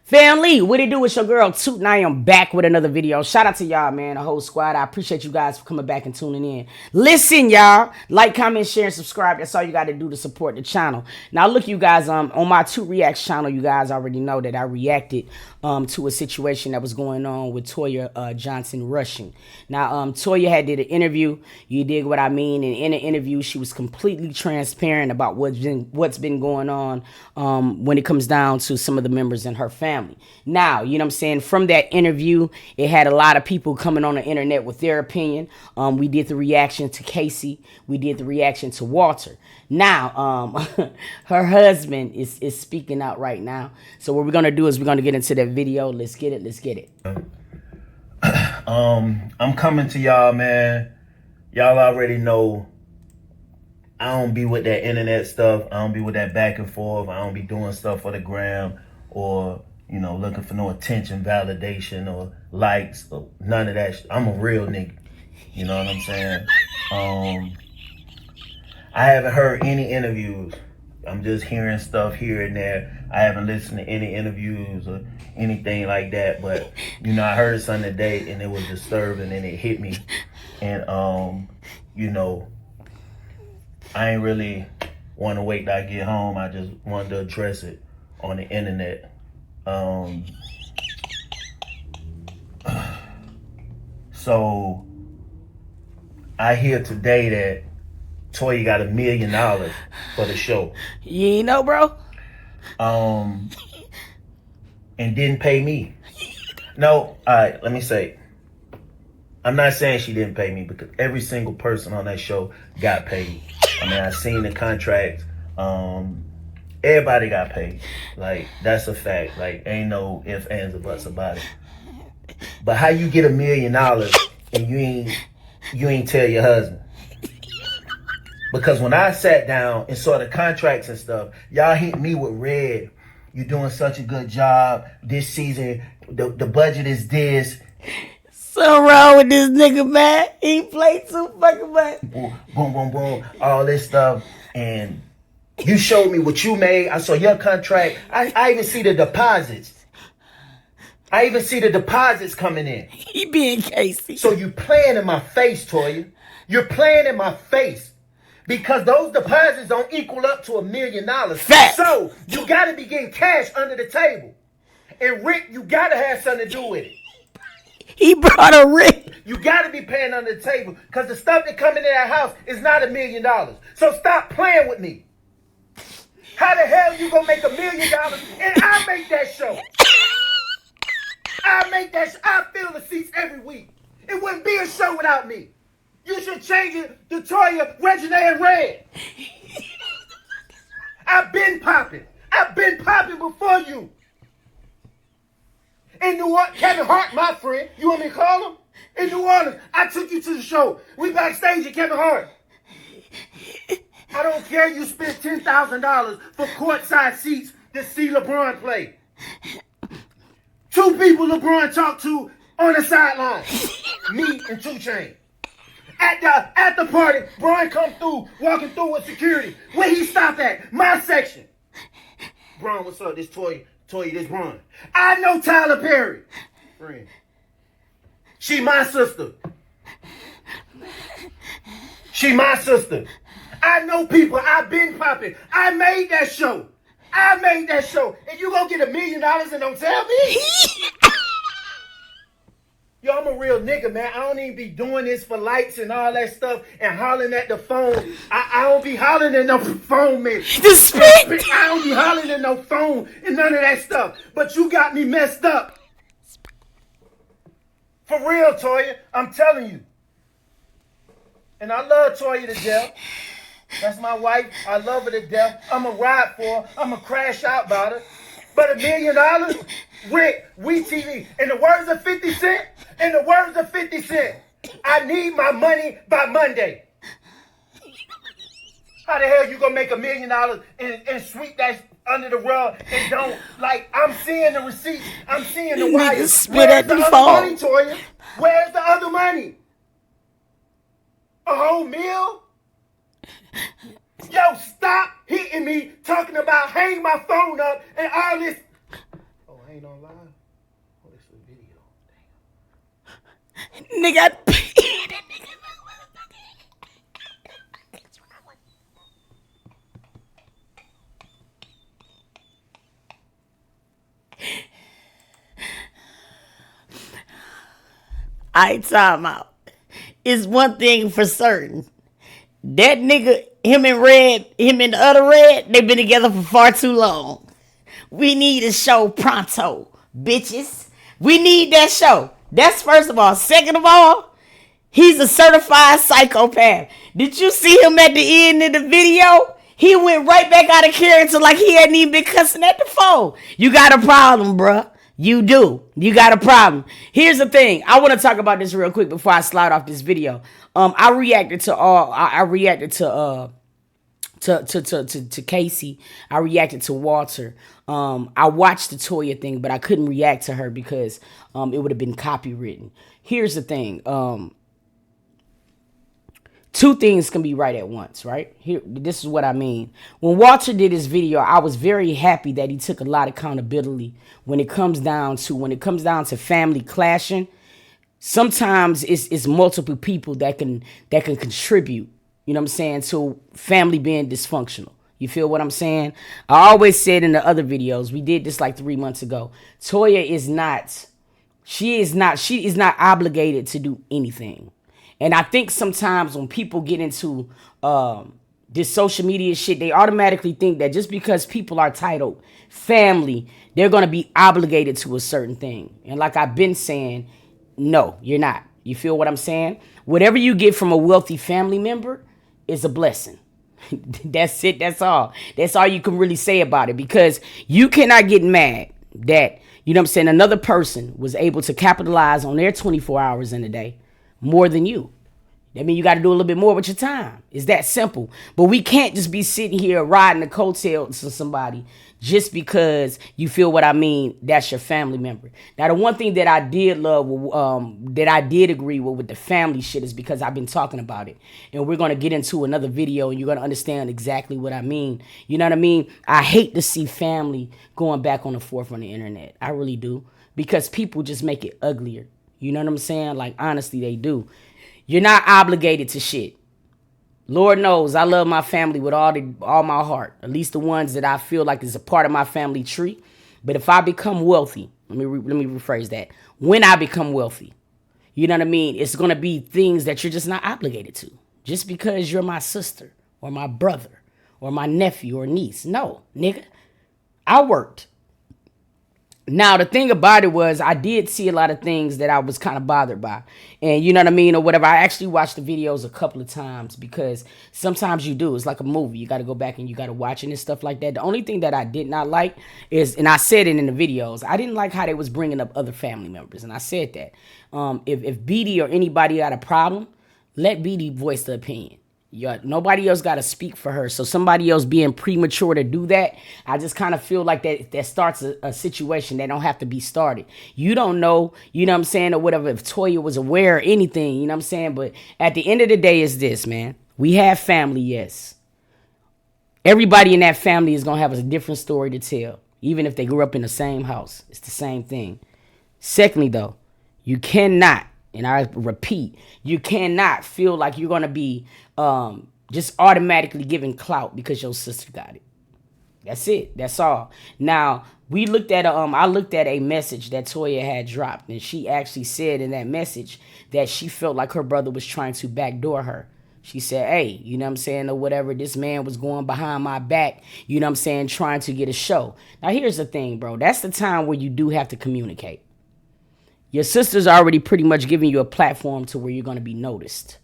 Family, what it do? It's your girl Toot, and I am back with another video. Shout out to y'all, man, the whole squad. I appreciate you guys for coming back and tuning in. Listen, y'all, like, comment, share, and subscribe. That's all you got to do to support the channel. Now, look, you guys, on my Toot Reacts channel, you guys already know that I reacted to a situation that was going on with Toya Johnson rushing. Now, Toya had did an interview. You dig what I mean? And in the interview, she was completely transparent about what's been going on when it comes down to some of the members in her family. Now, you know what I'm saying? From that interview, it had a lot of people coming on the internet with their opinion. We did the reaction to Casey. We did the reaction to Walter. Now, her husband is speaking out right now. So what we're going to do is we're going to get into that video. Let's get it. Let's get it. I'm coming to y'all, man. Y'all already know I don't be with that internet stuff. I don't be with that back and forth. I don't be doing stuff for the gram or, you know, looking for no attention, validation, or likes, or none of that. I'm a real nigga. You know what I'm saying? I haven't heard any interviews. I'm just hearing stuff here and there. I haven't listened to any interviews or anything like that. But, you know, I heard something today and it was disturbing and it hit me. And, you know, I ain't really want to wait till I get home. I just wanted to address it on the internet. So I hear today that Toya got $1 million for the show. You ain't know, bro? And didn't pay me. No, all right, let me say. I'm not saying she didn't pay me because every single person on that show got paid. I mean, I seen the contract. Everybody got paid. Like, that's a fact. Like, ain't no ifs, ands, or buts about it. But how you get $1 million and you ain't tell your husband? Because when I sat down and saw the contracts and stuff, y'all hit me with red. You doing such a good job this season. The budget is this. Something wrong with this nigga, man. He played too fucking much. Boom, boom, boom, boom. All this stuff. And you showed me what you made. I saw your contract. I even see the deposits. I even see the deposits coming in. He being Casey. So you playing in my face, Toya. You're playing in my face. Because those deposits don't equal up to $1 million. Fact. So you got to be getting cash under the table. And Rick, you got to have something to do with it. He brought a ring. You got to be paying under the table. Because the stuff that come into that house is not $1 million. So stop playing with me. How the hell you going to make $1 million and I make that show? I make that show. I fill the seats every week. It wouldn't be a show without me. You should change it to Toya, Regina, and Red. I've been popping. I've been popping before you. In New Orleans, Kevin Hart, my friend. You want me to call him? In New Orleans, I took you to the show. We backstage at Kevin Hart. I don't care you spent $10,000 for courtside seats to see LeBron play. 2 people LeBron talked to on the sideline. Me and 2 Chainz. At the party, Brian come through, walking through with security. Where he stopped at? My section. Brian, what's up? This Toya, this Brian. I know Tyler Perry. Friend. She my sister. She my sister. I know people. I've been popping. I made that show. And you gonna get $1 million and don't tell me? Yo, I'm a real nigga, man. I don't even be doing this for likes and all that stuff and hollering at the phone. I don't be hollering at no phone, man. I don't be hollering at no phone and none of that stuff. But you got me messed up. For real, Toya. I'm telling you. And I love Toya to death. That's my wife. I love her to death. I'm going to ride for her. I'm going to crash out about her. But $1 million? Rick, we TV. In the words of 50 Cent, I need my money by Monday. How the hell you gonna make $1 million and sweep that under the rug and don't, like, I'm seeing the receipts, I'm seeing the wires. Where's the other money, Toya? Where's the other money? A whole meal? Yo, stop hitting me talking about hang my phone up and all this. Oh, hang ain't on live. Oh, this is a video. Nigga, I ain't talking about. It's one thing for certain. That nigga, him and the other Red, they've been together for far too long. We need a show pronto, bitches. We need that show. That's first of all. Second of all, he's a certified psychopath. Did you see him at the end of the video? He went right back out of character like he hadn't even been cussing at the phone. You got a problem, bruh. You do. You got a problem. Here's the thing. I want to talk about this real quick before I slide off this video. I reacted to Casey. I reacted to Walter. I watched the Toya thing, but I couldn't react to her because it would have been copywritten. Here's the thing. Two things can be right at once, right? Here, this is what I mean. When Walter did his video, I was very happy that he took a lot of accountability when it comes down to family clashing. Sometimes it's multiple people that can contribute, you know what I'm saying, to family being dysfunctional. You feel what I'm saying? I always said in the other videos, we did this like 3 months ago. Toya is not obligated to do anything. And I think sometimes when people get into this social media shit, they automatically think that just because people are titled family, they're going to be obligated to a certain thing. And like I've been saying, no, you're not. You feel what I'm saying? Whatever you get from a wealthy family member is a blessing. That's it. That's all. That's all you can really say about it, because you cannot get mad that, you know what I'm saying, another person was able to capitalize on their 24 hours in a day more than you. I mean, you got to do a little bit more with your time. It's that simple. But we can't just be sitting here riding the coattails of somebody just because you feel what I mean, that's your family member. Now, the one thing that I did love, that I did agree with the family shit, is because I've been talking about it. And we're going to get into another video and you're going to understand exactly what I mean. You know what I mean? I hate to see family going back on the forth on the internet. I really do. Because people just make it uglier. You know what I'm saying? Like, honestly, they do. You're not obligated to shit. Lord knows I love my family with all my heart. At least the ones that I feel like is a part of my family tree. But if I become wealthy, let me rephrase that. When I become wealthy, you know what I mean? It's going to be things that you're just not obligated to. Just because you're my sister or my brother or my nephew or niece. No, nigga. I worked. Now, the thing about it was I did see a lot of things that I was kind of bothered by. And you know what I mean? Or whatever. I actually watched the videos a couple of times because sometimes you do. It's like a movie. You got to go back and you got to watch it and stuff like that. The only thing that I did not like is, and I said it in the videos, I didn't like how they was bringing up other family members. And I said that. If BD or anybody got a problem, let BD voice the opinion. Nobody else got to speak for her. So somebody else being premature to do that, I just kind of feel like that starts a situation that don't have to be started. You don't know, you know what I'm saying, or whatever, if Toya was aware or anything, you know what I'm saying? But at the end of the day is this, man. We have family, yes. Everybody in that family is going to have a different story to tell, even if they grew up in the same house. It's the same thing. Secondly, though, you cannot, and I repeat, you cannot feel like you're going to be just automatically giving clout because your sister got it. That's it. That's all. Now, I looked at a message that Toya had dropped, and she actually said in that message that she felt like her brother was trying to backdoor her. She said, hey, you know what I'm saying, or whatever, this man was going behind my back, you know what I'm saying, trying to get a show. Now, here's the thing, bro. That's the time where you do have to communicate. Your sister's already pretty much giving you a platform to where you're going to be noticed.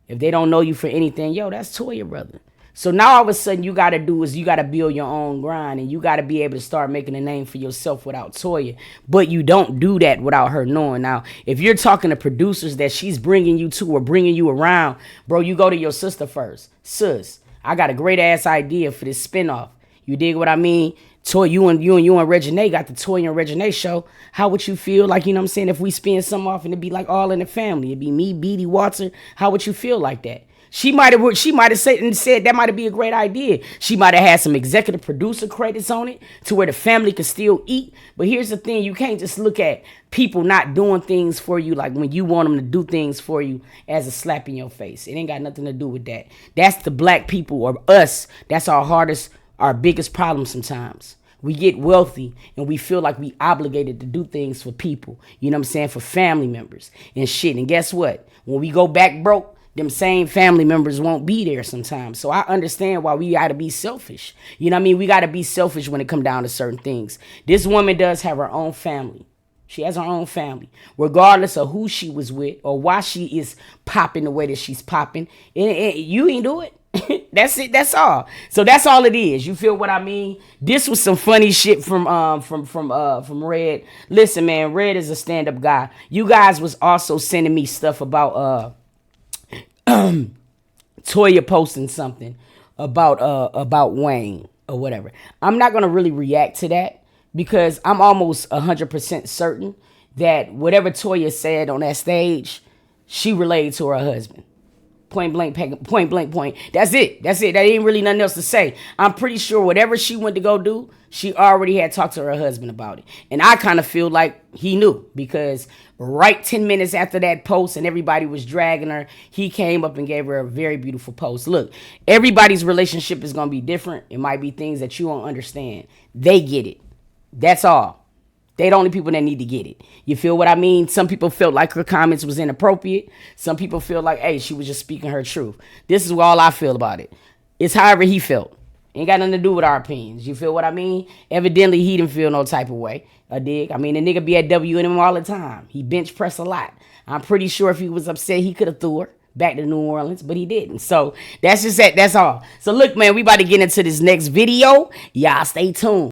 If they don't know you for anything, yo, that's Toya, brother. So now all of a sudden you got to do is you got to build your own grind, and you got to be able to start making a name for yourself without Toya. But you don't do that without her knowing. Now, if you're talking to producers that she's bringing you to or bringing you around, bro, you go to your sister first. Sis, I got a great ass idea for this spinoff. You dig what I mean? Toy, you and Reginae got the Toya and Reginae show. How would you feel like, you know what I'm saying, if we spin something off and it'd be like all in the family? It'd be me, Beatty, Walter. How would you feel like that? She might have said that might be a great idea. She might have had some executive producer credits on it to where the family could still eat. But here's the thing, you can't just look at people not doing things for you like when you want them to do things for you as a slap in your face. It ain't got nothing to do with that. That's the black people or us. That's our biggest problem sometimes. We get wealthy and we feel like we obligated to do things for people. You know what I'm saying? For family members and shit. And guess what? When we go back broke, them same family members won't be there sometimes. So I understand why we got to be selfish. You know what I mean? We got to be selfish when it come down to certain things. This woman does have her own family. She has her own family. Regardless of who she was with or why she is popping the way that she's popping. You ain't do it. That's it. That's all. So that's all it is. You feel what I mean? This was some funny shit from Red. Listen, man, Red is a stand-up guy. You guys was also sending me stuff about Toya posting something about Wayne or whatever. I'm not gonna really react to that because I'm almost 100% certain that whatever Toya said on that stage, she relayed to her husband. Point blank. That's it. That ain't really nothing else to say. I'm pretty sure whatever she went to go do, she already had talked to her husband about it. And I kind of feel like he knew because right 10 minutes after that post and everybody was dragging her, he came up and gave her a very beautiful post. Look, everybody's relationship is going to be different. It might be things that you don't understand. They get it. That's all. They the only people that need to get it. You feel what I mean? Some people felt like her comments was inappropriate. Some people feel like, hey, she was just speaking her truth. This is all I feel about it. It's however he felt. Ain't got nothing to do with our opinions. You feel what I mean? Evidently, he didn't feel no type of way. A dig? I mean, the nigga be at WNM all the time. He bench press a lot. I'm pretty sure if he was upset, he could have threw her back to New Orleans, but he didn't. So that's just that. That's all. So look, man, we about to get into this next video. Y'all stay tuned.